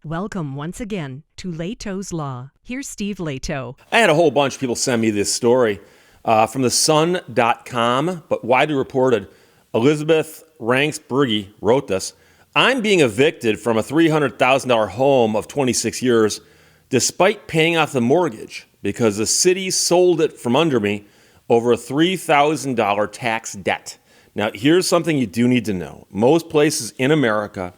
Welcome once again to Lehto's Law. Here's Steve Lehto. I had a whole bunch of people send me this story from the sun.com, but widely reported. Elizabeth Ranksbergy wrote this. I'm being evicted from a $300,000 home of 26 years despite paying off the mortgage because the city sold it from under me over a $3,000 tax debt. Now, here's something you do need to know. Most places in America,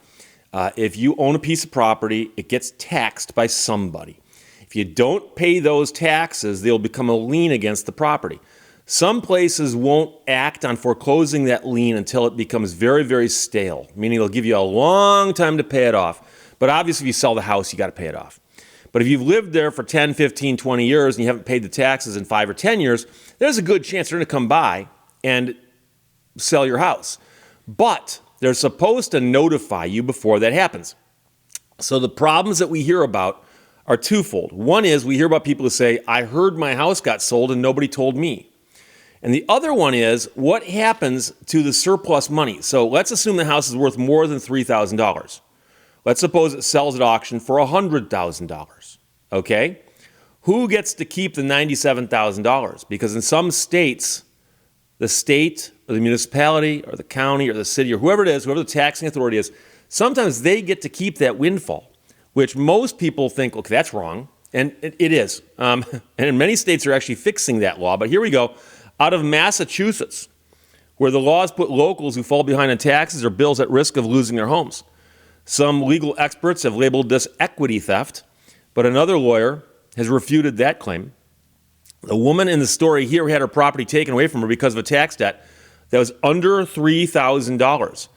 if you own a piece of property, it gets taxed by somebody. If you don't pay those taxes, they'll become a lien against the property. Some places won't act on foreclosing that lien until it becomes very, very stale, meaning they'll give you a long time to pay it off. But obviously, if you sell the house, you got to pay it off. But if you've lived there for 10, 15, 20 years and you haven't paid the taxes in 5 or 10 years, there's a good chance they're going to come by and sell your house. But they're supposed to notify you before that happens. So the problems that we hear about are twofold. One is we hear about people who say, I heard my house got sold and nobody told me. And the other one is, what happens to the surplus money? So let's assume the house is worth more than $3,000. Let's suppose it sells at auction for $100,000. Okay? Who gets to keep the $97,000? Because in some states, the state or the municipality or the county or the city or whoever it is, whoever the taxing authority is, sometimes they get to keep that windfall, which most people think, okay, that's wrong. And it is. And in many states are actually fixing that law. But here we go. Out of Massachusetts, where the laws put locals who fall behind on taxes or bills at risk of losing their homes. Some legal experts have labeled this equity theft, but another lawyer has refuted that claim. The woman in the story here had her property taken away from her because of a tax debt that was under $3,000.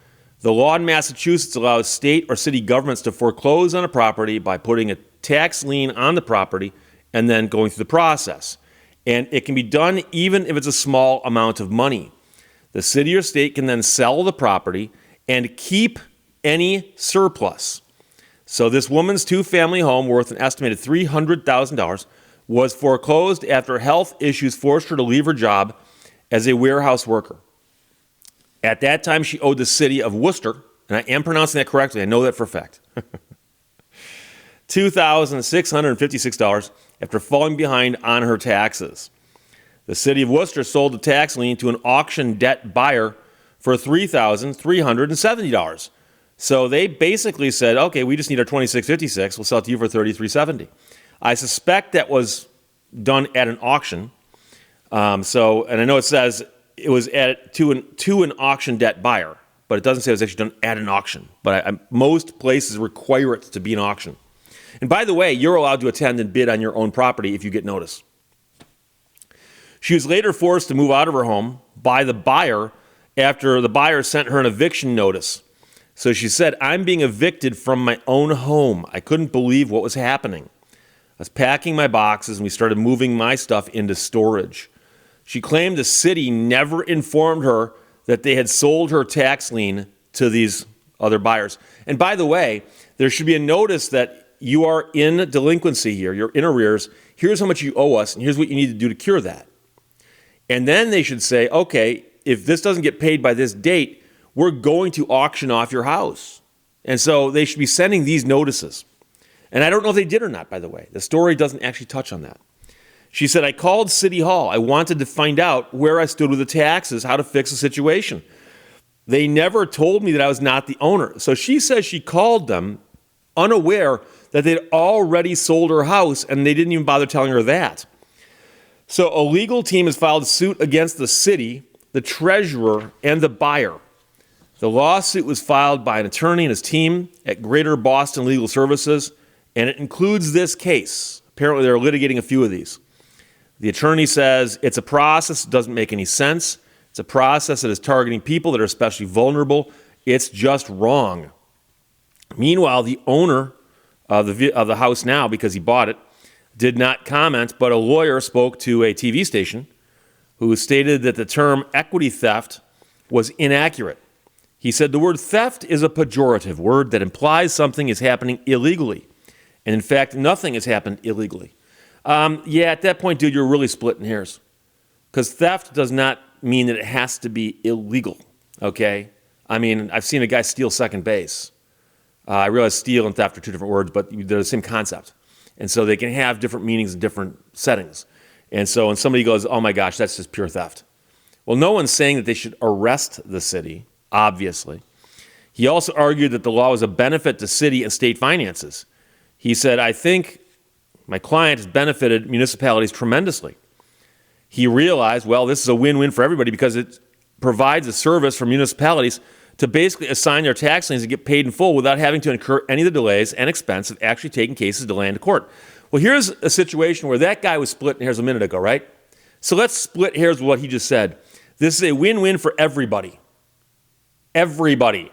The law in Massachusetts allows state or city governments to foreclose on a property by putting a tax lien on the property and then going through the process. And it can be done even if it's a small amount of money. The city or state can then sell the property and keep any surplus. So this woman's two-family home worth an estimated $300,000 was foreclosed after health issues forced her to leave her job as a warehouse worker. At that time, she owed the city of Worcester, and I am pronouncing that correctly, I know that for a fact, $2,656 after falling behind on her taxes. The city of Worcester sold the tax lien to an auction debt buyer for $3,370. So they basically said, okay, we just need our $2,656, we'll sell it to you for $3,370. I suspect that was done at an auction. And I know it says it was to an auction debt buyer, but it doesn't say it was actually done at an auction. But most places require it to be an auction. And by the way, you're allowed to attend and bid on your own property if you get notice. She was later forced to move out of her home by the buyer after the buyer sent her an eviction notice. So she said, I'm being evicted from my own home. I couldn't believe what was happening. I was packing my boxes and we started moving my stuff into storage. She claimed the city never informed her that they had sold her tax lien to these other buyers. And by the way, there should be a notice that you are in delinquency here, you're in arrears, here's how much you owe us, and here's what you need to do to cure that. And then they should say, okay, if this doesn't get paid by this date, we're going to auction off your house. And so they should be sending these notices. And I don't know if they did or not, by the way. The story doesn't actually touch on that. She said, I called City Hall. I wanted to find out where I stood with the taxes, how to fix the situation. They never told me that I was not the owner. So she says she called them unaware that they'd already sold her house, and they didn't even bother telling her that. So a legal team has filed suit against the city, the treasurer, and the buyer. The lawsuit was filed by an attorney and his team at Greater Boston Legal Services, and it includes this case. Apparently, they're litigating a few of these. The attorney says it's a process that doesn't make any sense. It's a process that is targeting people that are especially vulnerable. It's just wrong. Meanwhile, the owner of the house now, because he bought it, did not comment, but a lawyer spoke to a TV station who stated that the term equity theft was inaccurate. He said the word theft is a pejorative word that implies something is happening illegally. And in fact, nothing has happened illegally. At that point, dude, you're really splitting hairs. Because theft does not mean that it has to be illegal, okay? I mean, I've seen a guy steal second base. I realize steal and theft are two different words, but they're the same concept. And so they can have different meanings in different settings. And so when somebody goes, oh my gosh, that's just pure theft. Well, no one's saying that they should arrest the city, obviously. He also argued that the law was a benefit to city and state finances. He said, I think my client has benefited municipalities tremendously. He realized, well, this is a win-win for everybody because it provides a service for municipalities to basically assign their tax liens and get paid in full without having to incur any of the delays and expense of actually taking cases to land to court. Well, here's a situation where that guy was splitting hairs a minute ago, right? So let's split hairs with what he just said. This is a win-win for everybody. Everybody.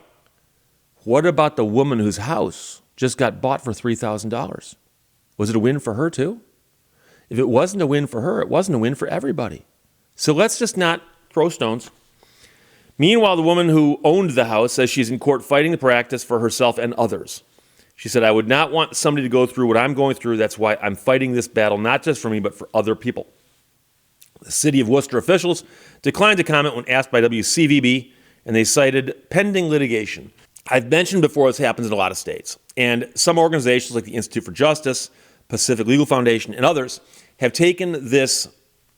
What about the woman whose house just got bought for $3,000? Was it a win for her too? If it wasn't a win for her, it wasn't a win for everybody. So let's just not throw stones. Meanwhile, the woman who owned the house says she's in court fighting the practice for herself and others. She said, I would not want somebody to go through what I'm going through. That's why I'm fighting this battle, not just for me, but for other people. The city of Worcester officials declined to comment when asked by WCVB, and they cited pending litigation. I've mentioned before this happens in a lot of states, and some organizations like the Institute for Justice, Pacific Legal Foundation, and others have taken this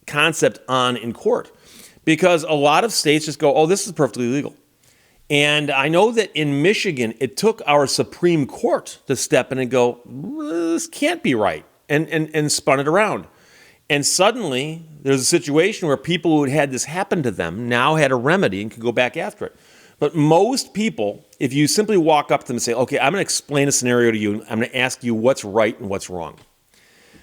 concept on in court because a lot of states just go, oh, this is perfectly legal. And I know that in Michigan, it took our Supreme Court to step in and go, this can't be right, and spun it around. And suddenly, there's a situation where people who had this happen to them now had a remedy and could go back after it. But most people, if you simply walk up to them and say, okay, I'm going to explain a scenario to you, and I'm going to ask you what's right and what's wrong.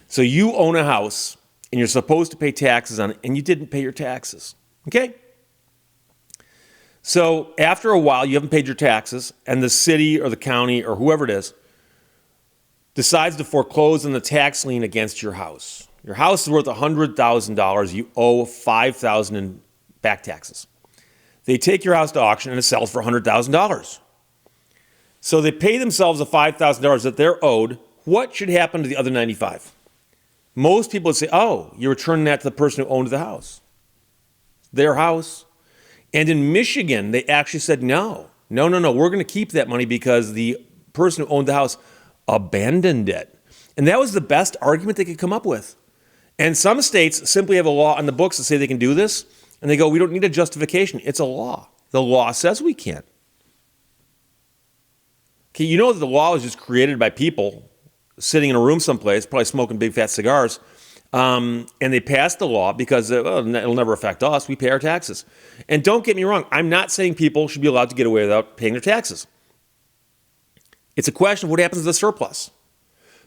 So you own a house, and you're supposed to pay taxes on it, and you didn't pay your taxes. Okay? So after a while, you haven't paid your taxes, and the city or the county or whoever it is decides to foreclose on the tax lien against your house. Your house is worth $100,000. You owe $5,000 in back taxes. They take your house to auction, and it sells for $100,000. So they pay themselves the $5,000 that they're owed. What should happen to the other $95,000? Most people would say, oh, you're returning that to the person who owned the house. Their house. And in Michigan, they actually said, no, we're going to keep that money because the person who owned the house abandoned it. And that was the best argument they could come up with. And some states simply have a law on the books that say they can do this, and they go, we don't need a justification. It's a law. The law says we can't. Okay, you know that the law was just created by people sitting in a room someplace, probably smoking big fat cigars, and they passed the law because it'll never affect us. We pay our taxes. And don't get me wrong, I'm not saying people should be allowed to get away without paying their taxes. It's a question of what happens to the surplus.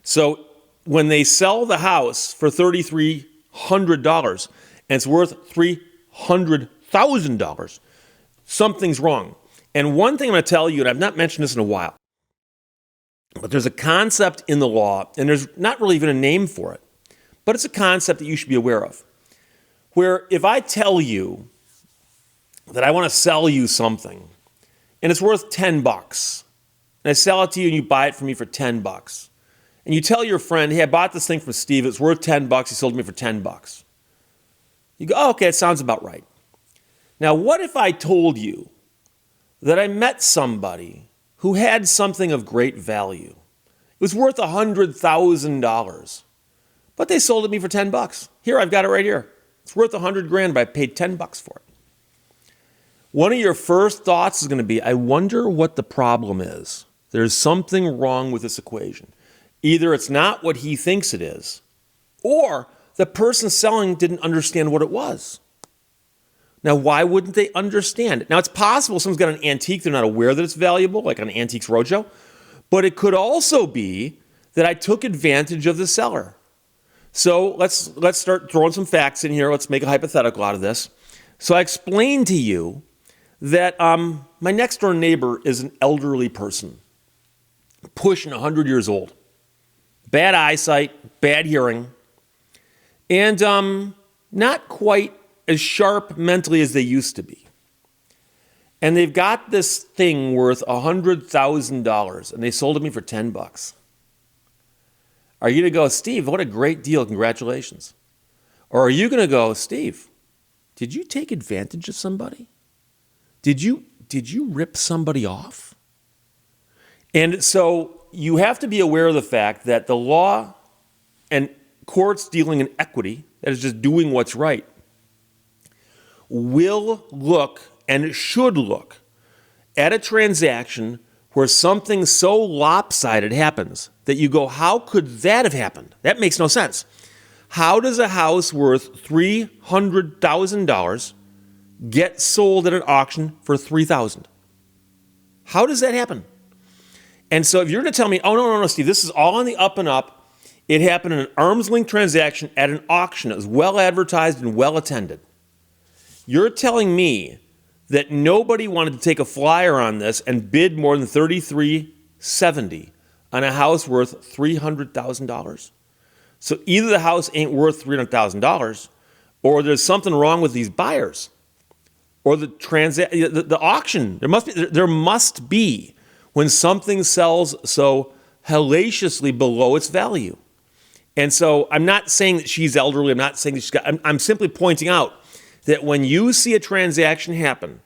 So when they sell the house for $3,300 and it's worth $300,000, something's wrong. And one thing I'm going to tell you, and I've not mentioned this in a while, but there's a concept in the law, and there's not really even a name for it, but it's a concept that you should be aware of, where if I tell you that I want to sell you something, and it's worth $10, and I sell it to you and you buy it from me for $10, and you tell your friend, hey, I bought this thing from Steve, it's worth $10, he sold it to me for $10. You go, oh, okay, it sounds about right. Now, what if I told you that I met somebody who had something of great value? It was worth $100,000, but they sold it to me for $10. Here, I've got it right here. It's worth $100,000, but I paid $10 for it. One of your first thoughts is going to be, I wonder what the problem is. There's something wrong with this equation. Either it's not what he thinks it is, or the person selling didn't understand what it was. Now, why wouldn't they understand it? Now, it's possible someone's got an antique, they're not aware that it's valuable, like on Antiques Roadshow, but it could also be that I took advantage of the seller. So let's start throwing some facts in here. Let's make a hypothetical out of this. So I explained to you that my next door neighbor is an elderly person, pushing 100 years old, bad eyesight, bad hearing, and not quite as sharp mentally as they used to be. And they've got this thing worth $100,000, and they sold it to me for $10. Are you going to go, Steve, what a great deal, congratulations? Or are you going to go, Steve, did you take advantage of somebody? Did you rip somebody off? And so you have to be aware of the fact that the law and courts dealing in equity, that is just doing what's right, will look and should look at a transaction where something so lopsided happens that you go, how could that have happened? That makes no sense. How does a house worth $300,000 get sold at an auction for $3,000? How does that happen? And so if you're going to tell me, oh, no, Steve, this is all on the up and up. It happened in an arm's length transaction at an auction. It was well advertised and well attended. You're telling me that nobody wanted to take a flyer on this and bid more than $33.70 on a house worth $300,000. So either the house ain't worth $300,000, or there's something wrong with these buyers, or the auction. There must be when something sells so hellaciously below its value. And so I'm not saying that she's elderly. I'm not saying that she's got. I'm simply pointing out that when you see a transaction happen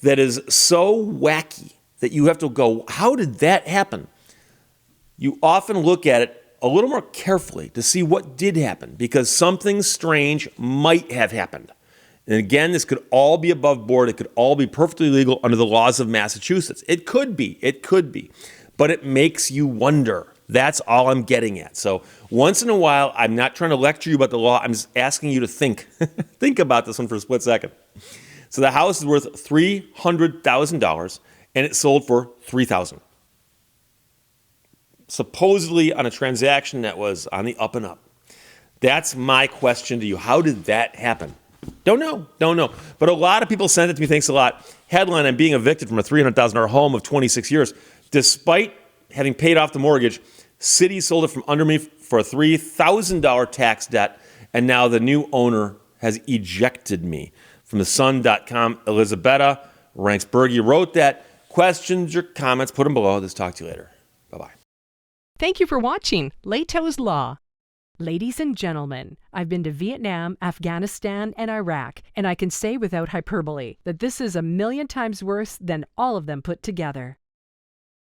that is so wacky that you have to go, how did that happen? You often look at it a little more carefully to see what did happen, because something strange might have happened. And again, this could all be above board. It could all be perfectly legal under the laws of Massachusetts. It could be. But it makes you wonder. That's all I'm getting at. So once in a while, I'm not trying to lecture you about the law. I'm just asking you to think. Think about this one for a split second. So the house is worth $300,000, and it sold for $3,000. Supposedly on a transaction that was on the up and up. That's my question to you. How did that happen? Don't know. But a lot of people sent it to me. Thanks a lot. Headline, I'm being evicted from a $300,000 home of 26 years. Despite having paid off the mortgage, city sold it from under me for a $3,000 tax debt, and now the new owner has ejected me. From thesun.com, Elisabetta Ranksbergy wrote that. Questions or comments, put them below. Let's talk to you later. Bye-bye. Thank you for watching Lehto's Law. Ladies and gentlemen, I've been to Vietnam, Afghanistan, and Iraq, and I can say without hyperbole that this is a million times worse than all of them put together.